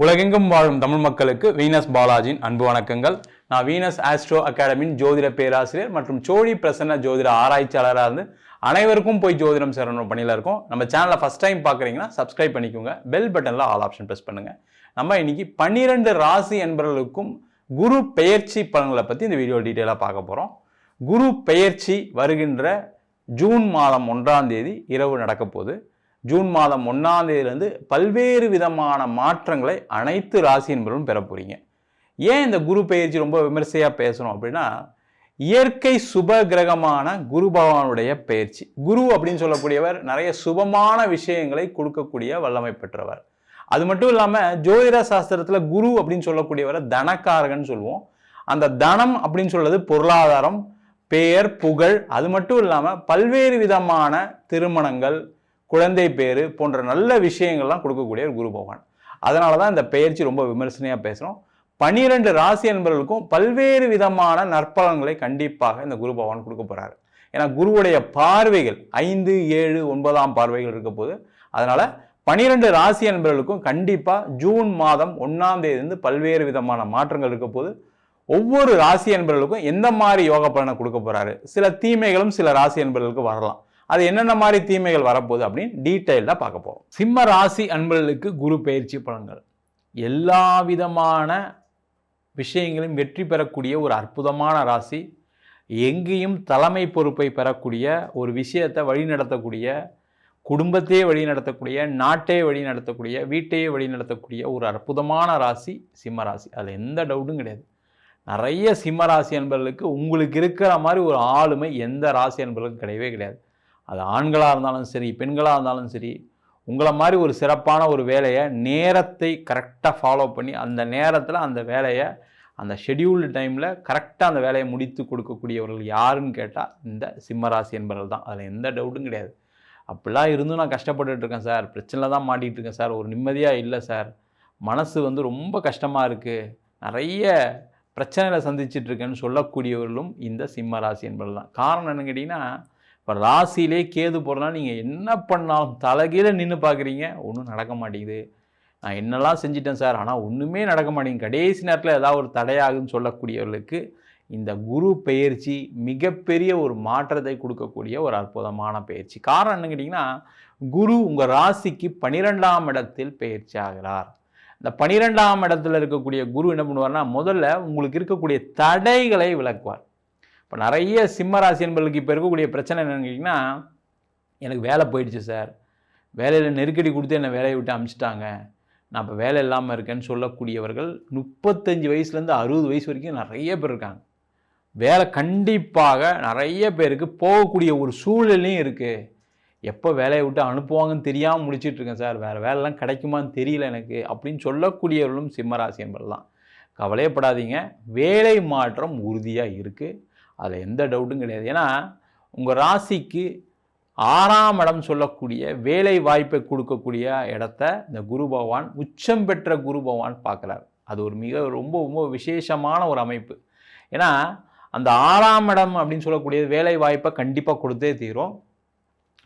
உலகெங்கும் வாழும் தமிழ் மக்களுக்கு வீனஸ் பாலாஜியின் அன்பு வணக்கங்கள். நான் வீனஸ் ஆஸ்ட்ரோ அகாடமியின் ஜோதிட பேராசிரியர் மற்றும் சோழி பிரசன்ன ஜோதிட ஆராய்ச்சியாளராக இருந்து அனைவருக்கும் போய் ஜோதிடம் சேரணும் பணியில் இருக்கும். நம்ம சேனலை ஃபர்ஸ்ட் டைம் பார்க்குறீங்கன்னா சப்ஸ்கிரைப் பண்ணிக்கோங்க, பெல் பட்டனில் ஆல் ஆப்ஷன் ப்ரெஸ் பண்ணுங்கள். நம்ம இன்னைக்கு 12 ராசி என்பவர்களுக்கும் குரு பெயர்ச்சி பலன்களை பற்றி இந்த வீடியோ டீட்டெயிலாக பார்க்க போகிறோம். குரு பெயர்ச்சி வருகின்ற ஜூன் மாதம் 1ஆம் தேதி இரவு நடக்க போகுது. ஜூன் மாதம் 1ஆம் தேதியிலிருந்து பல்வேறு விதமான மாற்றங்களை அனைத்து ராசி என்பவர்களும் பெற போறீங்க. ஏன் இந்த குரு பெயர்ச்சி ரொம்ப விமர்சையாக பேசணும் அப்படின்னா, இயற்கை சுப கிரகமான குரு பகவானுடைய பெயர்ச்சி. குரு அப்படின்னு சொல்லக்கூடியவர் நிறைய சுபமான விஷயங்களை கொடுக்கக்கூடிய வல்லமை பெற்றவர். அது மட்டும் இல்லாமல் ஜோதிட சாஸ்திரத்தில் குரு அப்படின்னு சொல்லக்கூடியவரை தனக்காரகன் சொல்லுவோம். அந்த தனம் அப்படின்னு சொல்றது பொருளாதாரம், பெயர், புகழ், அது மட்டும் இல்லாமல் பல்வேறு விதமான திருமணங்கள், குழந்தை பேரு போன்ற நல்ல விஷயங்கள்லாம் கொடுக்கக்கூடிய ஒரு குரு பகவான். அதனால தான் இந்த பெயர்ச்சி ரொம்ப விமர்சனையாக பேசுகிறோம். 12 ராசி என்பவர்களுக்கும் பல்வேறு விதமான நற்பலன்களை கண்டிப்பாக இந்த குரு பகவான் கொடுக்க போகிறாரு. ஏன்னா குருவுடைய பார்வைகள் 5, 7, 9ஆம் பார்வைகள் இருக்க போது. அதனால 12 ராசி என்பவர்களுக்கும் கண்டிப்பாக ஜூன் மாதம் 1ஆம் தேதியிலிருந்து பல்வேறு விதமான மாற்றங்கள் இருக்க போது. ஒவ்வொரு ராசி என்பவர்களுக்கும் எந்த மாதிரி யோக பலனை கொடுக்க போறாரு, சில தீமைகளும் சில ராசி என்பவர்களுக்கு வரலாம். அது என்னென்ன மாதிரி தீமைகள் வரப்போகுது அப்படின்னு டீட்டெயில்டாக பார்க்க போகிறோம். சிம்ம ராசி அன்பர்களுக்கு குரு பயிற்சி பலன்கள். எல்லா விதமான விஷயங்களையும் வெற்றி பெறக்கூடிய ஒரு அற்புதமான ராசி. எங்கேயும் தலைமை பொறுப்பை பெறக்கூடிய, ஒரு விஷயத்தை வழிநடத்தக்கூடிய, குடும்பத்தையே வழி நடத்தக்கூடிய, நாட்டையே வழி நடத்தக்கூடிய, வீட்டையே வழி நடத்தக்கூடிய ஒரு அற்புதமான ராசி சிம்ம ராசி. அதில் எந்த டவுட்டும் கிடையாது. நிறைய சிம்ம ராசி என்பவர்களுக்கு உங்களுக்கு இருக்கிற மாதிரி ஒரு ஆளுமை எந்த ராசி என்பவர்களுக்கும் கிடையவே கிடையாது. அது ஆண்களாக இருந்தாலும் சரி, பெண்களாக இருந்தாலும் சரி, உங்களை மாதிரி ஒரு சிறப்பான ஒரு வேலையை நேரத்தை கரெக்டாக ஃபாலோ பண்ணி அந்த நேரத்தில் அந்த வேலையை அந்த ஷெடியூல்டு டைமில் கரெக்டாக அந்த வேலையை முடித்து கொடுக்கக்கூடியவர்கள் யாருன்னு கேட்டால் இந்த சிம்மராசி என்பவர்கள் தான். அதில் எந்த டவுட்டும் கிடையாது. அப்படிலாம் இருந்தும் நான் கஷ்டப்பட்டுட்டு இருக்கேன் சார், பிரச்சனையில் தான் மாட்டிகிட்டு இருக்கேன் சார், ஒரு நிம்மதியாக இல்லை சார், மனசு ரொம்ப கஷ்டமாக இருக்குது, நிறைய பிரச்சனைகளை சந்திச்சிட்ருக்கேன்னு சொல்லக்கூடியவர்களும் இந்த சிம்மராசி என்பவர்கள் தான். காரணம் என்னன்னு கேட்டிங்கன்னா, இப்போ ராசியிலே கேது போகிறதுனால நீங்கள் என்ன பண்ணாலும் தலைகீழ நின்று பார்க்குறீங்க, ஒன்றும் நடக்க மாட்டேங்குது. நான் என்னெல்லாம் செஞ்சிட்டேன் சார், ஆனால் ஒன்றுமே நடக்க மாட்டேங்குது, கடைசி நேரத்தில் ஏதாவது ஒரு தடையாகுன்னு சொல்லக்கூடியவர்களுக்கு இந்த குரு பெயர்ச்சி மிகப்பெரிய ஒரு மாற்றத்தை கொடுக்கக்கூடிய ஒரு அற்புதமான பயிற்சி. காரணம் என்னன்னு கேட்டிங்கன்னா, குரு உங்கள் ராசிக்கு 12ஆம் இடத்தில் பயிற்சி ஆகிறார். இந்த 12ஆம் இடத்துல இருக்கக்கூடிய குரு என்ன பண்ணுவார்னா, முதல்ல உங்களுக்கு இருக்கக்கூடிய தடைகளை விளக்குவார். இப்போ நிறைய சிம்மராசி என்பவர்களுக்கு இப்போ இருக்கக்கூடிய பிரச்சனை என்னன்னு கேட்டிங்கன்னா, எனக்கு வேலை போயிடுச்சு சார், வேலையில் நெருக்கடி கொடுத்து என்னை வேலையை விட்டு அனுப்பிச்சிட்டாங்க, நான் இப்போ வேலை இல்லாமல் இருக்கேன்னு சொல்லக்கூடியவர்கள் 35 வயசுலேருந்து 60 வயசு வரைக்கும் நிறைய பேர் இருக்காங்க. வேலை கண்டிப்பாக நிறைய பேருக்கு போகக்கூடிய ஒரு சூழ்நிலையும் இருக்குது. எப்போ வேலையை விட்டு அனுப்புவாங்கன்னு தெரியாமல் முடிச்சிட்ருக்கேன் சார், வேறு வேலைலாம் கிடைக்குமான்னு தெரியல எனக்கு அப்படின்னு சொல்லக்கூடியவர்களும் சிம்மராசி என்பவர்கள் தான். கவலையப்படாதீங்க, வேலை மாற்றம் உறுதியாக இருக்குது, அதில் எந்த டவுட்டும் கிடையாது. ஏன்னா உங்கள் ராசிக்கு 6ஆம் இடம் சொல்லக்கூடிய வேலை வாய்ப்பை கொடுக்கக்கூடிய இடத்த இந்த குரு பகவான், உச்சம் பெற்ற குரு பகவான் பார்க்குறார். அது ஒரு ரொம்ப ரொம்ப விசேஷமான ஒரு அமைப்பு. ஏன்னா அந்த 6ஆம் இடம் அப்படின்னு சொல்லக்கூடிய வேலை வாய்ப்பை கண்டிப்பாக கொடுத்தே தீரும்.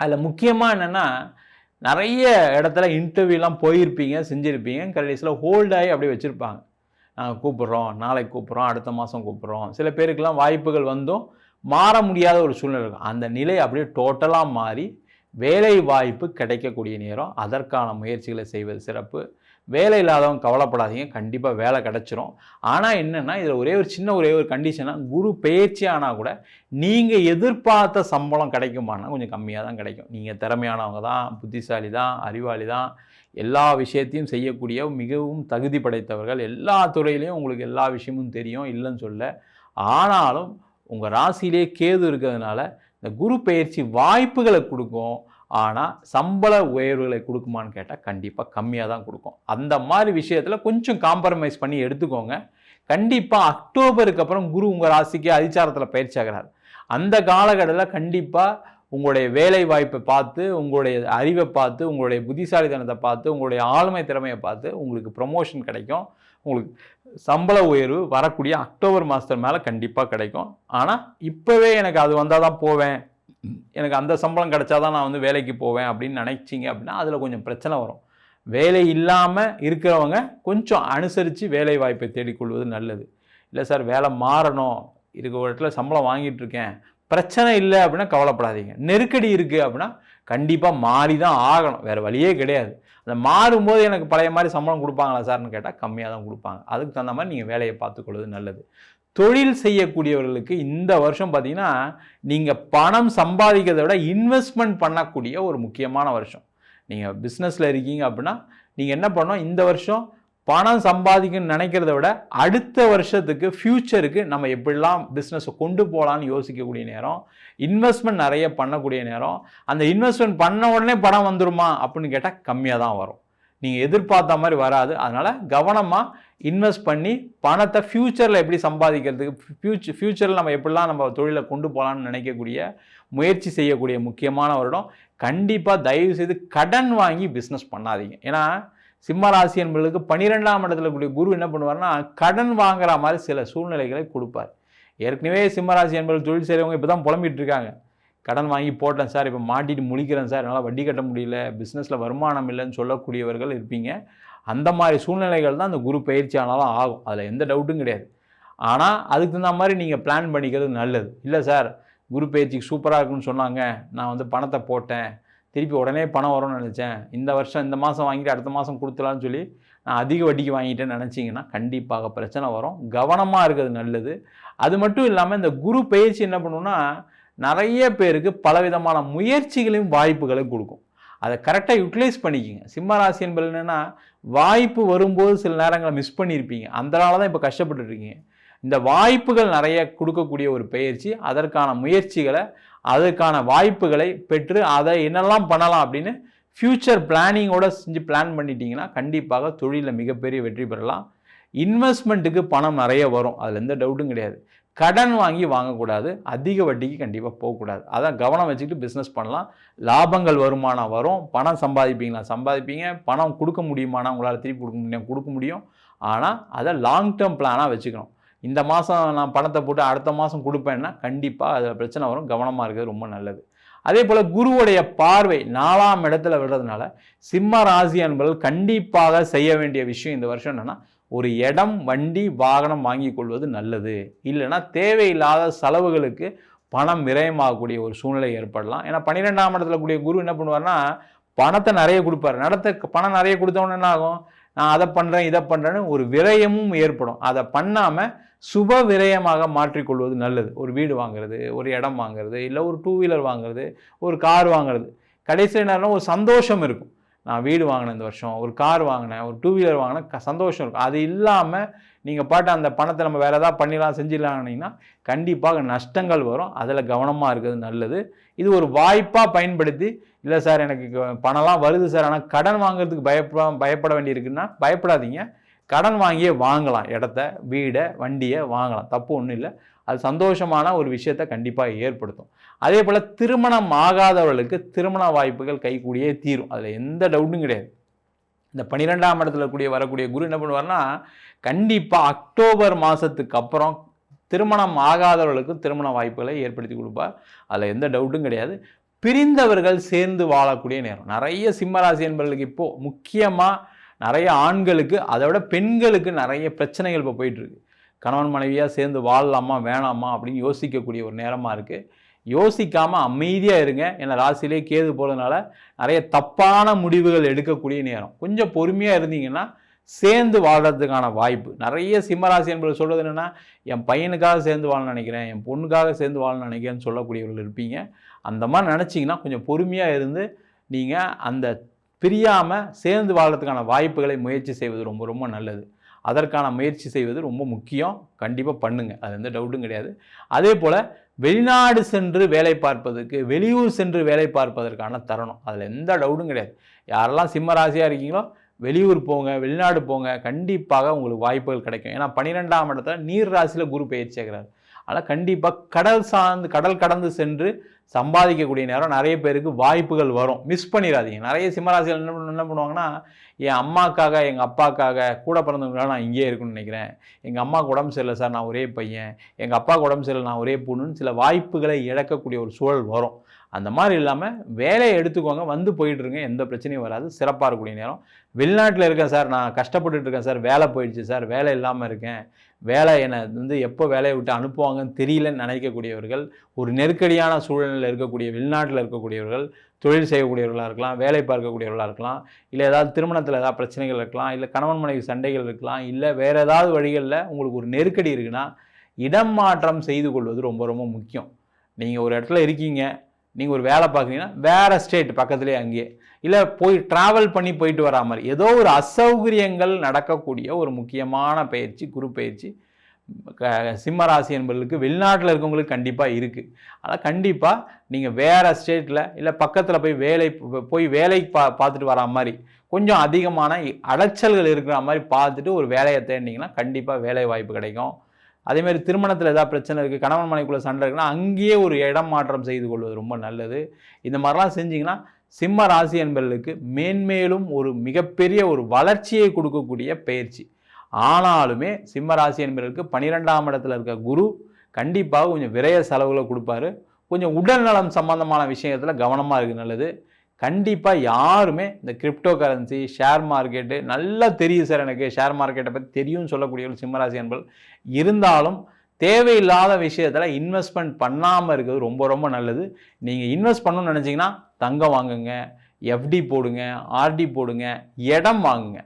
அதில் முக்கியமாக என்னென்னா, நிறைய இடத்துல இன்டர்வியூலாம் போயிருப்பீங்க, செஞ்சுருப்பீங்க, கடைசியில் ஹோல்டாகி அப்படியே வச்சுருப்பாங்க. நாங்கள் கூப்பிட்றோம், நாளைக்கு கூப்பிட்றோம், அடுத்த மாதம் கூப்பிட்றோம். சில பேருக்கெல்லாம் வாய்ப்புகள் வந்தும் மாற முடியாத ஒரு சூழ்நிலை இருக்கும். அந்த நிலை அப்படியே டோட்டலாக மாறி வேலை வாய்ப்பு கிடைக்கக்கூடிய நேரம். அதற்கான முயற்சிகளை செய்வது சிறப்பு. வேலை இல்லாதவங்க கவலைப்படாதீங்க, கண்டிப்பாக வேலை கிடச்சிரும். ஆனால் என்னென்னா, இதில் ஒரே ஒரு கண்டிஷனாக, குரு பெயர்ச்சி ஆனால் கூட நீங்கள் எதிர்பார்த்த சம்பளம் கிடைக்குமானா கொஞ்சம் கம்மியாக தான் கிடைக்கும். நீங்கள் திறமையானவங்க தான், புத்திசாலி தான், அறிவாளி தான், எல்லா விஷயத்தையும் செய்யக்கூடிய மிகவும் தகுதி படைத்தவர்கள், எல்லா துறையிலையும் உங்களுக்கு எல்லா விஷயமும் தெரியும், இல்லைன்னு சொல்ல. ஆனாலும் உங்கள் ராசியிலே கேது இருக்கிறதுனால இந்த குரு பெயர்ச்சி வாய்ப்புகளை கொடுக்கும். ஆனால் சம்பள உயர்வுகளை கொடுக்குமான்னு கேட்டால் கண்டிப்பாக கம்மியாக தான் கொடுக்கும். அந்த மாதிரி விஷயத்தில் கொஞ்சம் காம்ப்ரமைஸ் பண்ணி எடுத்துக்கோங்க. கண்டிப்பாக அக்டோபருக்கு அப்புறம் குரு உங்கள் ராசிக்கு அதிச்சாரத்தில் பயிற்சி ஆகிறார். அந்த காலகட்டத்தில் கண்டிப்பாக உங்களுடைய வேலை வாய்ப்பை பார்த்து, உங்களுடைய அறிவை பார்த்து, உங்களுடைய புத்திசாலித்தனத்தை பார்த்து, உங்களுடைய ஆளுமை திறமையை பார்த்து உங்களுக்கு ப்ரமோஷன் கிடைக்கும். உங்களுக்கு சம்பள உயர்வு வரக்கூடிய அக்டோபர் மாதத்து மேலே கண்டிப்பாக கிடைக்கும். ஆனால் இப்போவே எனக்கு அது வந்தால் தான் போவேன், எனக்கு அந்த சம்பளம் கிடைச்சாதான் நான் வேலைக்கு போவேன் அப்படின்னு நினைச்சிங்க அப்படின்னா அதில் கொஞ்சம் பிரச்சனை வரும். வேலை இல்லாமல் இருக்கிறவங்க கொஞ்சம் அனுசரித்து வேலை வாய்ப்பை தேடிக்கொள்வது நல்லது. இல்லை சார் வேலை மாறணும், இருக்க ஒரு இடத்துல சம்பளம் வாங்கிட்டு இருக்கேன், பிரச்சனை இல்லை அப்படின்னா கவலைப்படாதீங்க. நெருக்கடி இருக்குது அப்படின்னா கண்டிப்பாக மாறி தான் ஆகணும், வேறு வழியே கிடையாது. அந்த மாறும்போது எனக்கு பழைய மாதிரி சம்பளம் கொடுப்பாங்களா சார்னு கேட்டால் கம்மியாக தான் கொடுப்பாங்க. அதுக்கு தகுந்த மாதிரி நீங்கள் வேலையை பார்த்துக்கொள்வது நல்லது. தொழில் செய்யக்கூடியவர்களுக்கு இந்த வருஷம் பார்த்தீங்கன்னா நீங்கள் பணம் சம்பாதிக்கிறதை விட இன்வெஸ்ட்மெண்ட் பண்ணக்கூடிய ஒரு முக்கியமான வருஷம். நீங்கள் பிஸ்னஸில் இருக்கீங்க அப்படின்னா நீங்கள் என்ன பண்ணணும், இந்த வருஷம் பணம் சம்பாதிக்கணும்னு நினைக்கிறத விட அடுத்த வருஷத்துக்கு ஃப்யூச்சருக்கு நம்ம எப்படிலாம் பிஸ்னஸை கொண்டு போகலான்னு யோசிக்கக்கூடிய நேரம், இன்வெஸ்ட்மெண்ட் நிறைய பண்ணக்கூடிய நேரம். அந்த இன்வெஸ்ட்மெண்ட் பண்ண உடனே பணம் வந்துருமா அப்படின்னு கேட்டால் கம்மியாக தான் வரும், நீங்கள் எதிர்பார்த்த மாதிரி வராது. அதனால் கவனமாக இன்வெஸ்ட் பண்ணி பணத்தை ஃப்யூச்சரில் எப்படி சம்பாதிக்கிறதுக்கு, ஃப்யூச்சரில் நம்ம எப்படிலாம் நம்ம தொழிலை கொண்டு போகலான்னு நினைக்கக்கூடிய முயற்சி செய்யக்கூடிய முக்கியமான வருடம். கண்டிப்பாக தயவுசெய்து கடன் வாங்கி பிஸ்னஸ் பண்ணாதீங்க. ஏன்னா சிம்ம ராசி என்பவர்களுக்கு 12ஆம் இடத்துல கூடிய குரு என்ன பண்ணுவார்னா கடன் வாங்குற மாதிரி சில சூழ்நிலைகளை கொடுப்பார். ஏற்கனவே சிம்ம ராசி என்பவர்கள் தொழில் செய்கிறவங்க இப்போ தான் புலம்பிட்டு இருக்காங்க, கடன் வாங்கி போட்டேன் சார், இப்போ மாட்டிட்டு முழிக்கிறேன் சார், என்னால் வட்டி கட்ட முடியல, பிஸ்னஸில் வருமானம் இல்லைன்னு சொல்லக்கூடியவர்கள் இருப்பீங்க. அந்த மாதிரி சூழ்நிலைகள் தான் அந்த குரு பயிற்சி ஆனாலும் ஆகும், அதில் எந்த டவுட்டும் கிடையாது. ஆனால் அதுக்கு தகுந்த மாதிரி நீங்கள் பிளான் பண்ணிக்கிறது நல்லது. இல்லை சார் குரு பயிற்சிக்கு சூப்பராக இருக்குன்னு சொன்னாங்க, நான் பணத்தை போட்டேன், திருப்பி உடனே பணம் வரும்னு நினச்சேன், இந்த வருஷம் இந்த மாதம் வாங்கிட்டு அடுத்த மாதம் கொடுத்துலான்னு சொல்லி நான் அதிக வட்டிக்கு வாங்கிட்டேன்னு நினச்சிங்கன்னா கண்டிப்பாக பிரச்சனை வரும். கவனமாக இருக்கிறது நல்லது. அது மட்டும் இல்லாமல் இந்த குரு பயிற்சி என்ன பண்ணுன்னா நிறைய பேருக்கு பலவிதமான முயற்சிகளையும் வாய்ப்புகளையும் கொடுக்கும். அதை கரெக்டாக யூட்டிலைஸ் பண்ணிக்கிங்க. சிம்ம ராசி என்பது என்னென்னா வாய்ப்பு வரும்போது சில நேரங்களை மிஸ் பண்ணியிருப்பீங்க, அதனால தான் இப்போ கஷ்டப்பட்டுருக்கீங்க. இந்த வாய்ப்புகள் நிறைய கொடுக்கக்கூடிய ஒரு பயிற்சி, அதற்கான முயற்சிகளை அதற்கான வாய்ப்புகளை பெற்று அதை என்னெல்லாம் பண்ணலாம் அப்படின்னு ஃப்யூச்சர் பிளானிங்கோடு செஞ்சு பிளான் பண்ணிட்டீங்கன்னா கண்டிப்பாக தொழிலில் மிகப்பெரிய வெற்றி பெறலாம். இன்வெஸ்ட்மெண்ட்டுக்கு பணம் நிறைய வரும், அதில் எந்த டவுட்டும் கிடையாது. கடன் வாங்கக்கூடாது, அதிக வட்டிக்கு கண்டிப்பாக போகக்கூடாது. அதான் கவனம் வச்சுக்கிட்டு பிஸ்னஸ் பண்ணலாம். லாபங்கள் வருமானம் வரும், பணம் சம்பாதிப்பீங்க, பணம் கொடுக்க முடியுமானா உங்களால் திருப்பி கொடுக்க முடியும். ஆனால் அதை லாங் டேர்ம் பிளானாக வச்சுக்கணும். இந்த மாதம் நான் பணத்தை போட்டு அடுத்த மாதம் கொடுப்பேன்னா கண்டிப்பாக அதில் பிரச்சனை வரும். கவனமாக இருக்கிறது ரொம்ப நல்லது. அதே போல் குருவுடைய பார்வை 4ஆம் இடத்துல விடுறதுனால சிம்ம ராசி என்பவர்கள் கண்டிப்பாக செய்ய வேண்டிய விஷயம் இந்த வருஷம் என்னென்னா ஒரு இடம், வண்டி, வாகனம் வாங்கி கொள்வது நல்லது. இல்லைன்னா தேவையில்லாத செலவுகளுக்கு பணம் விரயமாகக்கூடிய ஒரு சூழ்நிலை ஏற்படலாம். ஏன்னா 12ஆம் இடத்துல கூடிய குரு என்ன பண்ணுவார்னா பணத்தை நிறைய கொடுப்பார். பணம் நிறைய கொடுத்தவொன்னே என்ன ஆகும், நான் அதை பண்ணுறேன் இதை பண்ணுறேன்னு ஒரு விரயமும் ஏற்படும். அதை பண்ணாமல் சுப விரயமாக மாற்றிக்கொள்வது நல்லது. ஒரு வீடு வாங்குறது, ஒரு இடம் வாங்குறது, இல்லை ஒரு 2 வீலர் வாங்குறது, ஒரு கார் வாங்குறது. கடைசியில் என்ன ஒரு சந்தோஷம் இருக்கும், நான் வீடு வாங்கினேன் இந்த வருஷம், ஒரு கார் வாங்கினேன், ஒரு 2 வீலர் வாங்கினேன், சந்தோஷம் இருக்கும். அது இல்லாமல் நீங்கள் பாட்டு அந்த பணத்தை நம்ம வேறு ஏதாவது பண்ணிடலாம் செஞ்சிடலாம்னீங்கன்னா கண்டிப்பாக நஷ்டங்கள் வரும். அதில் கவனமாக இருக்கிறது நல்லது. இது ஒரு வாய்ப்பாக பயன்படுத்தி, இல்லை சார் எனக்கு பணம்லாம் வருது சார் ஆனால் கடன் வாங்குறதுக்கு பயப்பட வேண்டியிருக்குன்னா பயப்படாதீங்க. கடன் வாங்கியே வாங்கலாம், இடத்த, வீடை, வண்டியை வாங்கலாம், தப்பு ஒன்றும் இல்லை. அது சந்தோஷமான ஒரு விஷயத்தை கண்டிப்பாக ஏற்படுத்தும். அதே போல் திருமணம் ஆகாதவர்களுக்கு திருமண வாய்ப்புகள் கைகூடியே தீரும், அதில் எந்த டவுட்டும் கிடையாது. இந்த 12ஆம் இடத்துல வரக்கூடிய குரு என்ன பண்ணுவார்னா கண்டிப்பாக அக்டோபர் மாதத்துக்கு அப்புறம் திருமணம் ஆகாதவர்களுக்கு திருமண வாய்ப்புகளை ஏற்படுத்தி கொடுப்பார், அதில் எந்த டவுட்டும் கிடையாது. பிரிந்தவர்கள் சேர்ந்து வாழக்கூடிய நேரம். நிறைய சிம்மராசி என்பவர்களுக்கு இப்போது முக்கியமாக நிறைய ஆண்களுக்கு, அதை விட பெண்களுக்கு நிறைய பிரச்சனைகள் இப்போ போயிட்டுருக்கு. கணவன் மனைவியாக சேர்ந்து வாழலாமா வேணாமா அப்படின்னு யோசிக்கக்கூடிய ஒரு நேரமாக இருக்குது. யோசிக்காமல் அமைதியாக இருங்க. ஏன்னா ராசியிலே கேது போகிறதுனால நிறைய தப்பான முடிவுகள் எடுக்கக்கூடிய நேரம். கொஞ்சம் பொறுமையாக இருந்தீங்கன்னா சேர்ந்து வாழ்கிறதுக்கான வாய்ப்பு நிறைய சிம்மராசி என்பது. சொல்கிறது என்னென்னா என் பையனுக்காக சேர்ந்து வாழ நினைக்கிறேன், என் பொண்ணுக்காக சேர்ந்து வாழ நினைக்கிறேன்னு சொல்லக்கூடியவர்கள் இருப்பீங்க. அந்த மாதிரி நினச்சிங்கன்னா கொஞ்சம் பொறுமையாக இருந்து நீங்கள் அந்த பிரியாமல் சேர்ந்து வாழ்கிறதுக்கான வாய்ப்புகளை முயற்சி செய்வது ரொம்ப ரொம்ப நல்லது. அதற்கான முயற்சி செய்வது ரொம்ப முக்கியம், கண்டிப்பாக பண்ணுங்கள், அது எந்த டவுட்டும் கிடையாது. அதே போல் வெளிநாடு சென்று வேலை பார்ப்பதற்கு, வெளியூர் சென்று வேலை பார்ப்பதற்கான தருணம், அதில் எந்த டவுட்டும் கிடையாது. யாரெல்லாம் சிம்ம ராசியாக இருக்கீங்களோ வெளியூர் போங்க, வெளிநாடு போங்க, கண்டிப்பாக உங்களுக்கு வாய்ப்புகள் கிடைக்கும். ஏன்னா 12ஆம் இடத்துல நீர் ராசியில் குரு பயிற்சி ஆகிறார். அதனால் கண்டிப்பாக கடல் கடந்து சென்று சம்பாதிக்கக்கூடிய நேரம், நிறைய பேருக்கு வாய்ப்புகள் வரும். மிஸ் பண்ணிடாதீங்க. நிறைய சிம்மராசிகள் என்ன பண்ணுவாங்கன்னா, என் அம்மாக்காக எங்கள் அப்பாக்காக கூட பிறந்தவங்களாம் நான் இங்கேயே இருக்குன்னு நினைக்கிறேன், எங்கள் அம்மாவுக்கு உடம்பு சரியில்லை சார் நான் ஒரே பையன், எங்கள் அப்பாவுக்கு உடம்பு சரியில்லை நான் ஒரே பொண்ணுன்னு சில வாய்ப்புகளை இழக்கக்கூடிய ஒரு சூழல் வரும். அந்த மாதிரி இல்லாமல் வேலையை எடுத்துக்கோங்க, வந்து போயிட்டுருங்க, எந்த பிரச்சனையும் வராது. சிறப்பாக இருக்கக்கூடிய நேரம். வெளிநாட்டில் இருக்கேன் சார், நான் கஷ்டப்பட்டுட்டு இருக்கேன் சார், வேலை போயிடுச்சு சார், வேலை இல்லாமல் இருக்கேன், வேலை என்னை எப்போ வேலையை விட்டு அனுப்புவாங்கன்னு தெரியலன்னு நினைக்கக்கூடியவர்கள், ஒரு நெருக்கடியான சூழ்நிலையில் இருக்கக்கூடிய வெளிநாட்டில் இருக்கக்கூடியவர்கள், தொழில் செய்யக்கூடியவர்களாக இருக்கலாம், வேலை பார்க்கக்கூடியவர்களாக இருக்கலாம், இல்லை ஏதாவது திருமணத்தில் ஏதாவது பிரச்சனைகள் இருக்கலாம், இல்லை கணவன் மனைவி சண்டைகள் இருக்கலாம், இல்லை வேறு ஏதாவது வழிகளில் உங்களுக்கு ஒரு நெருக்கடி இருக்குன்னா இடம் மாற்றம் செய்து கொள்வது ரொம்ப ரொம்ப முக்கியம். நீங்கள் ஒரு இடத்துல இருக்கீங்க, நீங்கள் ஒரு வேலை பார்க்குறீங்கன்னா வேறு ஸ்டேட் பக்கத்துலேயே அங்கேயே, இல்லை போய் ட்ராவல் பண்ணி போயிட்டு வரா மாதிரி ஏதோ ஒரு அசௌகரியங்கள் நடக்கக்கூடிய ஒரு முக்கியமான பயிற்சி, குரு பயிற்சி சிம்மராசி என்பவர்களுக்கு வெளிநாட்டில் இருக்கவங்களுக்கு கண்டிப்பாக இருக்குது. ஆனால் கண்டிப்பாக நீங்கள் வேறு ஸ்டேட்டில் இல்லை பக்கத்தில் போய் வேலை பார்த்துட்டு வரா மாதிரி கொஞ்சம் அதிகமான அலைச்சல்கள் இருக்கிற மாதிரி பார்த்துட்டு ஒரு வேலையை தேடினீங்கன்னா கண்டிப்பாக வேலை வாய்ப்பு கிடைக்கும். அதேமாதிரி திருமணத்தில் ஏதாவது பிரச்சனை இருக்குது, கணவன் மனைவிக்குள்ளே சண்டை இருக்குன்னா அங்கேயே ஒரு இடம் மாற்றம் செய்து கொள்வது ரொம்ப நல்லது. இந்த மாதிரிலாம் செஞ்சிங்கன்னா சிம்ம ராசி என்பவர்களுக்கு மேன்மேலும் ஒரு மிகப்பெரிய ஒரு வளர்ச்சியை கொடுக்கக்கூடிய பயிற்சி. ஆனாலுமே சிம்ம ராசி என்பவர்களுக்கு 12ஆம் இடத்துல இருக்க குரு கண்டிப்பாக கொஞ்சம் விரய செலவுகளை கொடுப்பாரு. கொஞ்சம் உடல் நலம் சம்பந்தமான விஷயத்தில் கவனமாக இருக்குது நல்லது. கண்டிப்பாக யாருமே இந்த கிரிப்டோ கரன்சி, ஷேர் மார்க்கெட்டு நல்லா தெரியும் சார், எனக்கு ஷேர் மார்க்கெட்டை பற்றி தெரியும்னு சொல்லக்கூடியவர்கள் சிம்மராசி என்பவர்கள் இருந்தாலும் தேவையில்லாத விஷயத்தில் இன்வெஸ்ட்மெண்ட் பண்ணாமல் இருக்கிறது ரொம்ப ரொம்ப நல்லது. நீங்கள் இன்வெஸ்ட் பண்ணணும்னு நினச்சிங்கன்னா தங்கம் வாங்குங்க, எஃப்டி போடுங்க, ஆர்டி போடுங்க, இடம் வாங்குங்க.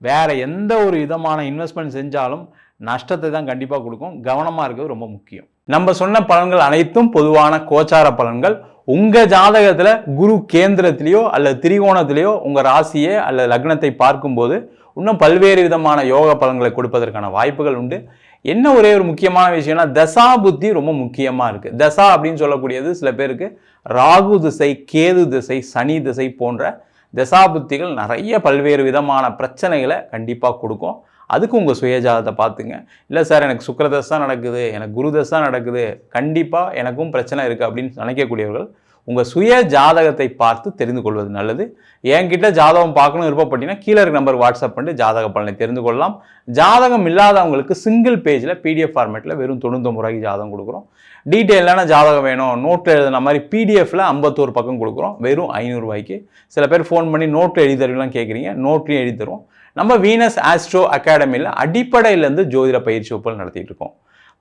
வேறு எந்த ஒரு விதமான இன்வெஸ்ட்மெண்ட் செஞ்சாலும் நஷ்டத்தை தான் கண்டிப்பாக கொடுக்கும். கவனமாக இருக்கிறது ரொம்ப முக்கியம். நம்ம சொன்ன பலன்கள் அனைத்தும் பொதுவான கோச்சார பலன்கள். உங்கள் ஜாதகத்தில் குரு கேந்திரத்திலேயோ அல்லது திரிகோணத்திலேயோ உங்கள் ராசியை அல்லது லக்னத்தை பார்க்கும்போது இன்னும் பல்வேறு விதமான யோக பலன்களை கொடுப்பதற்கான வாய்ப்புகள் உண்டு. என்ன ஒரே ஒரு முக்கியமான விஷயம்னா தசா புத்தி ரொம்ப முக்கியமாக இருக்குது. தசா அப்படின்னு சொல்லக்கூடியது சில பேருக்கு ராகு திசை, கேது திசை, சனி திசை போன்ற தசா புத்திகள் நிறைய பல்வேறு விதமான பிரச்சனைகளை கண்டிப்பாக கொடுக்கும். அதுக்கு உங்கள் சுயஜாதத்தை பார்த்துங்க. இல்லை சார் எனக்கு சுக்கிரதசை தான் நடக்குது, எனக்கு குரு தசை தான் நடக்குது, கண்டிப்பாக எனக்கும் பிரச்சனை இருக்குது அப்படின்னு நினைக்கக்கூடியவர்கள் உங்கள் சுய ஜாதகத்தை பார்த்து தெரிந்து கொள்வது நல்லது. என்கிட்ட ஜாதகம் பார்க்கணும் விருப்பப்பட்டீங்கன்னா கீழே இருக்க நம்பர் வாட்ஸ்அப் பண்ணிட்டு ஜாதக பலனை தெரிந்து கொள்ளலாம். ஜாதகம் இல்லாதவங்களுக்கு சிங்கிள் பேஜில் PDF ஃபார்மேட்டில் வெறும் 99 ரூபாய்க்கு ஜாதகம் கொடுக்குறோம். டீட்டெயிலான ஜாதகம் வேணும், நோட்டில் எழுதுன மாதிரி PDFல 51 பக்கம் கொடுக்குறோம் வெறும் 500 ரூபாய்க்கு. சில பேர் ஃபோன் பண்ணி நோட்டில் எழுதி தருவீங்களாம் கேட்குறீங்க, நோட்லையும் எழுதி தருவோம். நம்ம வீனஸ் ஆஸ்ட்ரோ அகாடமியில் அடிப்படையிலேருந்து ஜோதிட பயிற்சி வகுப்புகள் நடத்திட்டு இருக்கோம்.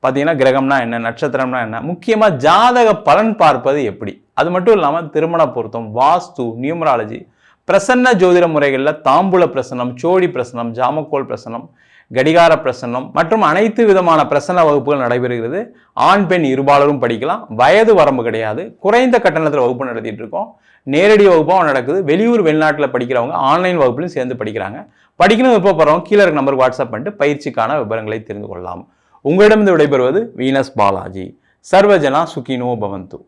பார்த்தீங்கன்னா கிரகம்னா என்ன, நட்சத்திரம்னா என்ன, முக்கியமாக ஜாதக பலன் பார்ப்பது எப்படி, அது மட்டும் இல்லாமல் திருமண பொருத்தம், வாஸ்து, நியூமராலஜி, பிரசன்ன ஜோதிட முறைகளில் தாம்பூல பிரசனம், சோழி பிரசனம், ஜாமக்கோல் பிரசனம், கடிகார பிரசனம் மற்றும் அனைத்து விதமான பிரசன்ன வகுப்புகள் நடைபெறுகிறது. ஆண் பெண் இருபாலரும் படிக்கலாம். வயது வரம்பு கிடையாது. குறைந்த கட்டணத்தில் வகுப்பு நடத்திட்டு இருக்கோம். நேரடி வகுப்பாகவும் நடக்குது. வெளியூர் வெளிநாட்டில் படிக்கிறவங்க ஆன்லைன் வகுப்புலையும் சேர்ந்து படிக்கிறாங்க. படிக்கணும் விருப்பப்படுறவங்க கீழே இருக்க நம்பருக்கு வாட்ஸ்அப் பண்ணிட்டு பயிற்சிக்கான விவரங்களை தெரிந்து கொள்ளலாம். உங்களிடமிருந்து விடைபெறுவது வீனஸ் பாலாஜி. சர்வஜனா சுகினோ பவந்து.